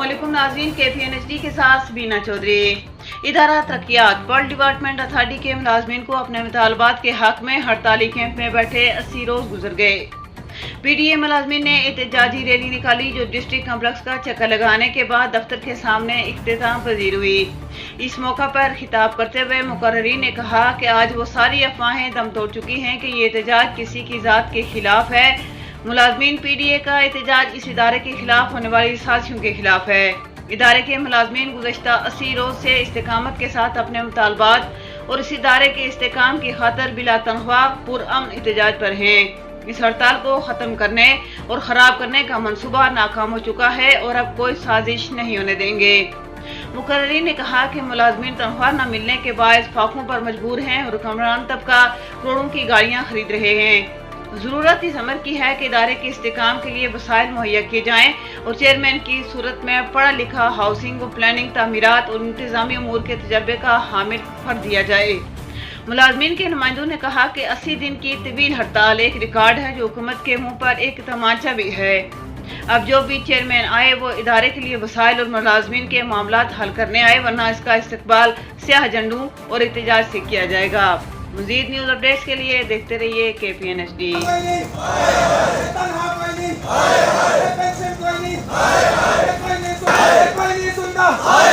अस्सलाम वालेकुम नाज़रीन, KPNHD के साथ सबीना चौधरी। इदारा तरक्कियात वर्ल्ड डिपार्टमेंट अथॉरिटी के मुलाजमीन को अपने मुतालबात के हक में हड़ताली कैंप में बैठे 80 रोज गुजर गए। PDA मुलाजमीन ने एहतजाजी रैली निकाली जो डिस्ट्रिक्ट कम्प्लेक्स का चक्कर लगाने के बाद दफ्तर के सामने इख्तिताम पजीर हुई। इस मौका पर खिताब करते हुए मुकर्ररीन ने कहा कि आज वो सारी अफवाहें दम तोड़ चुकी हैं कि ये एहतजाज किसी की ज़ात के खिलाफ है। मुलाजमीन PDA का एहतजाज इस इदारे के खिलाफ होने वाली साजिशों के खिलाफ है। इदारे के मुलाजमीन गुज़श्ता 80 रोज से इस्तेकामत के साथ अपने मुतालबात और इस इदारे के इस्तेकाम की खातर बिला तनख्वाह पुरअमन एहतजाज पर हैं। इस हड़ताल को ख़त्म करने और ख़राब करने का मंसूबा नाकाम हो चुका है और अब कोई साजिश नहीं होने देंगे। मुकर्ररीन ने कहा कि मुलाजमीन तनख्वाह न मिलने के बायस फाकों पर मजबूर हैं और हुक्मरान तबका करोड़ों की गाड़ियाँ खरीद रहे हैं। ज़रूरत इस अमर की है कि इदारे के इस्तेकाम के लिए वसाइल मुहैया किए जाएँ और चेयरमैन की सूरत में पढ़ा लिखा हाउसिंग व प्लानिंग तामीरात और इंतजामी अमूर के तजर्बे का हामिल फर्द दिया जाए। मुलाजमीन के नुमाइंदों ने कहा कि 80 दिन की तवील हड़ताल एक रिकॉर्ड है जो हुकूमत के मुंह पर एक तमाचा भी है। अब जो भी चेयरमैन आए वो इदारे के लिए वसाइल और मुलाजमीन के मामलात हल करने आए, वरना इसका इस्तकबाल स्याह झंडों और एहतजाज से किया जाएगा। मज़ीद न्यूज़ अपडेट्स के लिए देखते रहिए KPNHD। हाय